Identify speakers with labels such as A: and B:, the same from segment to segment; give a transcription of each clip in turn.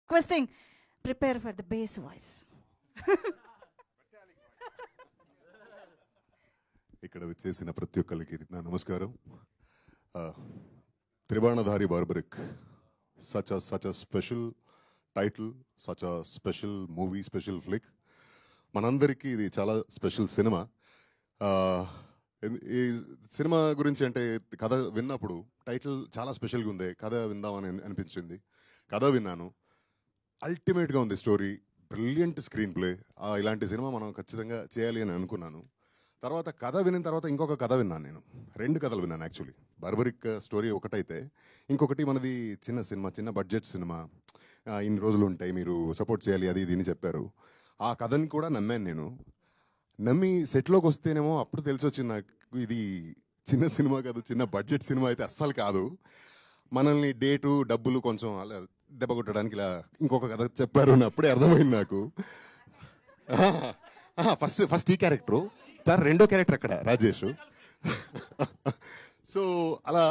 A: requesting, prepare for the bass voice.
B: ఇక్కడ వచ్చేసిన ప్రతి ఒక్కరికి నా నమస్కారం. త్రిబాణధారి barbaric, such a special title, such a special movie, special flick. మనందరికీ ఇది చాలా స్పెషల్ సినిమా. ఈ సినిమా గురించి అంటే కథ విన్నప్పుడు టైటిల్ చాలా స్పెషల్గా ఉంది, కథ విందామని అనిపించింది. కథ విన్నాను, అల్టిమేట్గా ఉంది స్టోరీ, బ్రిలియంట్ స్క్రీన్ ప్లే. ఇలాంటి సినిమా మనం ఖచ్చితంగా చేయాలి అని అనుకున్నాను. తర్వాత కథ విన్న తర్వాత ఇంకొక కథ విన్నాను. నేను 2 కథలు విన్నాను యాక్చువల్లీ. బార్బరిక్ స్టోరీ ఒకటైతే ఇంకొకటి మనది చిన్న సినిమా, చిన్న బడ్జెట్ సినిమా, ఇన్ని రోజులు ఉంటాయి, మీరు సపోర్ట్ చేయాలి, అది ఇది అని చెప్పారు. ఆ కథని కూడా నమ్మాను నేను. నమ్మి సెట్లోకి వస్తేనేమో అప్పుడు తెలిసి వచ్చింది నాకు, ఇది చిన్న సినిమా కాదు, చిన్న బడ్జెట్ సినిమా అయితే అస్సలు కాదు. మనల్ని డేటు డబ్బులు కొంచెం అలా దెబ్బ కొట్టడానికి ఇలా ఇంకొక కథ చెప్పారు అని అప్పుడే అర్థమైంది నాకు. ఫస్ట్ ఈ క్యారెక్టరు, సార్ రెండో క్యారెక్టర్ అక్కడ రాజేష్. సో అలా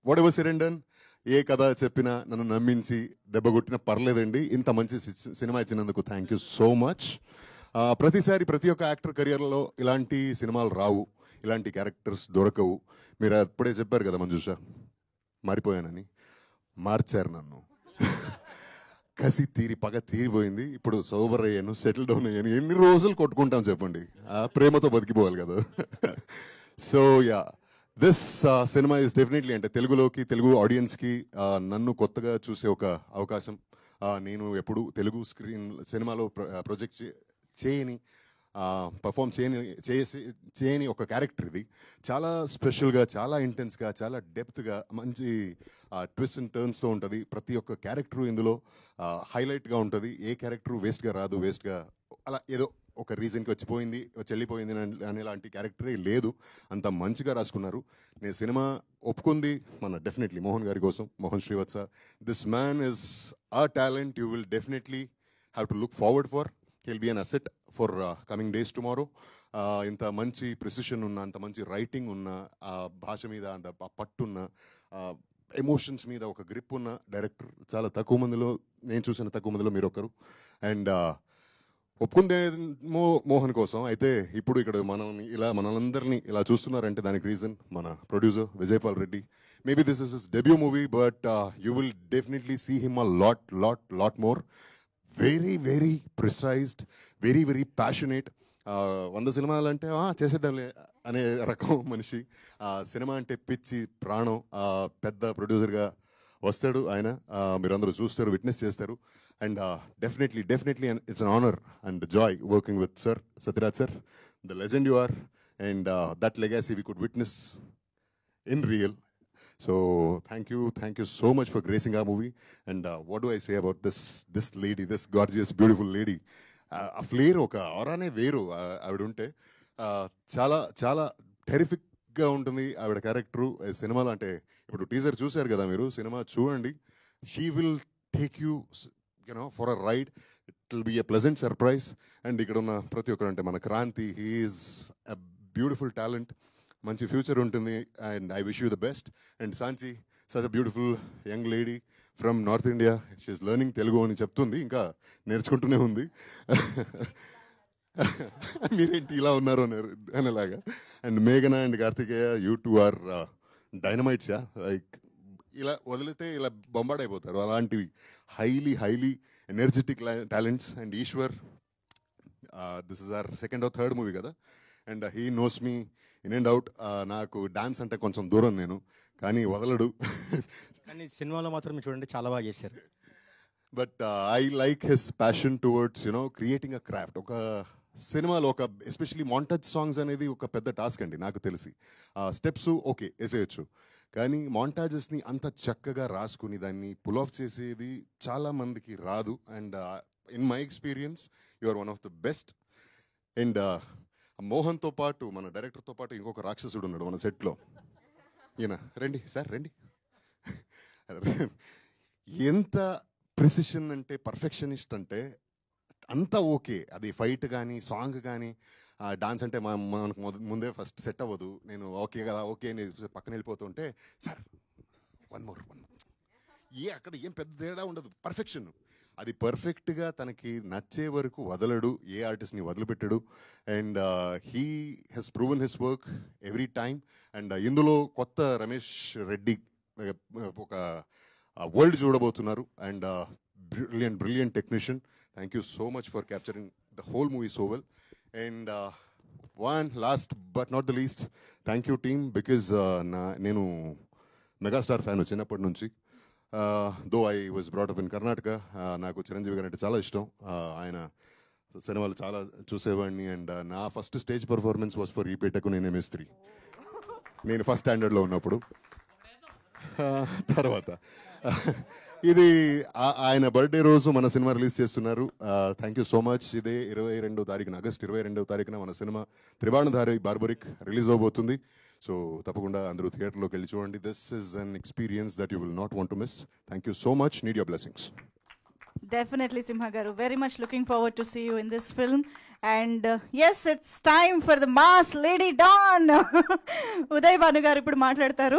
B: whatever said and done, ఏ కథ చెప్పినా నన్ను నమ్మించి దెబ్బ కొట్టినా పర్లేదండి. ఇంత మంచి సినిమా ఇచ్చినందుకు థ్యాంక్ యూ సో మచ్. ప్రతిసారి ప్రతి ఒక్క యాక్టర్ కెరియర్లో ఇలాంటి సినిమాలు రావు, ఇలాంటి క్యారెక్టర్స్ దొరకవు. మీరు అప్పుడే చెప్పారు కదా మంజుష, మారిపోయానని. మార్చారు నన్ను. కసి తీరి పగ తీరిపోయింది. ఇప్పుడు సోబర్ అయ్యాను, సెటిల్ డౌన్ అయ్యాను. ఎన్ని రోజులు కొట్టుకుంటాం చెప్పండి, ప్రేమతో బతికిపోవాలి కదా. So yeah, this cinema is definitely అంటే తెలుగులోకి, తెలుగు ఆడియన్స్కి నన్ను కొత్తగా చూసే ఒక అవకాశం. నేను ఎప్పుడు తెలుగు స్క్రీన్ సినిమాలో ప్రొజెక్ట్ చేయని, పర్ఫామ్ చేయని ఒక క్యారెక్టర్ ఇది. చాలా స్పెషల్గా, చాలా ఇంటెన్స్గా, చాలా డెప్త్గా, మంచి ట్విస్ట్ అండ్ టర్న్స్తో ఉంటుంది. ప్రతి ఒక్క క్యారెక్టరు ఇందులో హైలైట్గా ఉంటుంది. ఏ క్యారెక్టరు వేస్ట్గా రాదు, వేస్ట్గా అలా ఏదో ఒక రీజన్కి వచ్చిపోయింది, వెళ్ళిపోయింది అనేలాంటి క్యారెక్టరే లేదు. అంత మంచిగా రాసుకున్నారు. నేను సినిమా ఒప్పుకుంది మన డెఫినెట్లీ మోహన్ గారి కోసం, Mohan Srivatsa. This man is a talent you will definitely have to look forward for. He'll be an asset for coming days tomorrow. ఇంత మంచి ప్రిసిషన్ ఉన్న, అంత మంచి రైటింగ్ ఉన్న, భాష మీద అంత పట్టున్న, ఎమోషన్స్ మీద ఒక గ్రిప్ ఉన్న డైరెక్టర్ చాలా తక్కువ మందిలో, నేను చూసిన తక్కువ మందిలో మీరు ఒకరు. అండ్ ఒప్పుకుందేమో మోహన్ కోసం, అయితే ఇప్పుడు ఇక్కడ మనందరినీ ఇలా చూస్తున్నారంటే దానికి రీజన్ మన producer Vijayapal Reddy. Maybe this is his debut movie, but you will definitely see him a lot more. Very very precised, very very passionate. 100 సినిమాలు అంటే చేసేద్దాంలే అనే రకం మనిషి. సినిమా అంటే పిచ్చి ప్రాణం. పెద్ద ప్రొడ్యూసర్గా వస్తాడు ఆయన, మీరందరూ చూస్తారు, విట్నెస్ చేస్తారు. And definitely it's an honour and joy working with sir Sathyaraj sir, the legend you are. And that legacy we could witness in real. So thank you so much for gracing our movie. And what do I say about this lady, this gorgeous, beautiful lady? A flair oka aurane veru avidu unte చాలా చాలా టెరిఫిక్గా ఉంటుంది ఆవిడ character. సినిమాలో అంటే ఇప్పుడు teaser చూశారు కదా మీరు, సినిమా చూడండి. She will take you for a ride. It will be a pleasant surprise. And ఇక్కడ ఉన్న ప్రతి ఒక్కరు అంటే మన Kranthi, he is a beautiful talent, మంచి ఫ్యూచర్ ఉంటుంది. And I wish you the best. And Saanchi, such a beautiful young lady from North India. She's learning Telugu అని చెప్తుంది, ఇంకా నేర్చుకుంటూనే ఉంది. మీరేంటి ఇలా ఉన్నారు అనేలాగా. అండ్ మేఘన and Karthikeya, you two are dynamites. Like ఇలా వదిలితే ఇలా బొంబాడైపోతారు, అలాంటివి highly energetic talents. And Eeshwar, this is our second or third movie కదా, and he knows me in and out. నాకు డాన్స్ అంటే కొంచెం దూరం నేను, కానీ వదలడు.
C: కానీ సినిమాలో మాత్రం చూడండి చాలా బాగా చేశారు.
B: But I like his passion towards creating a craft. ఒక సినిమాలో ఒక ఎస్పెషలీ మాంటేజ్ సాంగ్స్ అనేది ఒక పెద్ద టాస్క్ అండి నాకు తెలిసి. స్టెప్స్ ఓకే వేసేయచ్చు, కానీ మాంటాజెస్ని అంత చక్కగా రాసుకుని దాన్ని పుల్ ఆఫ్ చేసేది చాలా మందికి రాదు. And in my experience you are one of the best. And మోహన్తో పాటు, మన డైరెక్టర్తో పాటు ఇంకొక రాక్షసుడు ఉన్నాడు మన సెట్లో. ఈయన రండి సార్, రండి. ఎంత ప్రిసిషన్ అంటే, పర్ఫెక్షనిస్ట్ అంటే అంతా ఓకే. అది ఫైట్ కానీ, సాంగ్ కానీ, డాన్స్ అంటే మనకు ముందే ఫస్ట్ సెట్ అవ్వదు. నేను ఓకే కదా, ఓకే అని పక్కన వెళ్ళిపోతుంటే, సార్ వన్ మోర్ అక్కడ ఏం పెద్ద తేడా ఉండదు, పర్ఫెక్షన్. అది పర్ఫెక్ట్గా తనకి నచ్చే వరకు వదలడు, ఏ ఆర్టిస్ట్ని వదిలిపెట్టడు. And he has proven his work every time. And ఇందులో కొత్త రమేష్ రెడ్డి ఒక వరల్డ్ చూడబోతున్నారు. And brilliant technician. Thank you so much for capturing the whole movie so well. And one last but not the least, thank you team, because నేను megastar fan చిన్నప్పటి నుంచి. Though I was brought up in Karnataka. నాకు చిరంజీవి గారు అంటే చాలా ఇష్టం. ఆయన సినిమాలు చాలా చూసేవాడిని. అండ్ నా first stage performance was for ఈపేటకు నేను MS3. నేను ఫస్ట్ స్టాండర్డ్లో ఉన్నప్పుడు. తర్వాత ఇది ఆయన బర్త్డే రోజు మన సినిమా రిలీజ్ చేస్తున్నారు. Thank you so much. ఇదే 22వ తారీఖున, ఆగస్ట్ 22వ తారీఖున మన సినిమా త్రిబాణధారి బార్బరిక్ రిలీజ్ అవబోతుంది. సో తప్పకుండా అందరూ థియేటర్లోకి వెళ్ళి చూడండి. This is an experience that you will not want to miss. Thank you so much. Need your blessings.
A: Definitely, Simha Garu. Very much looking forward to see you in this film. And yes, it's time for the mass Lady Dawn. Uday Banu garu ippudu maatladtaru.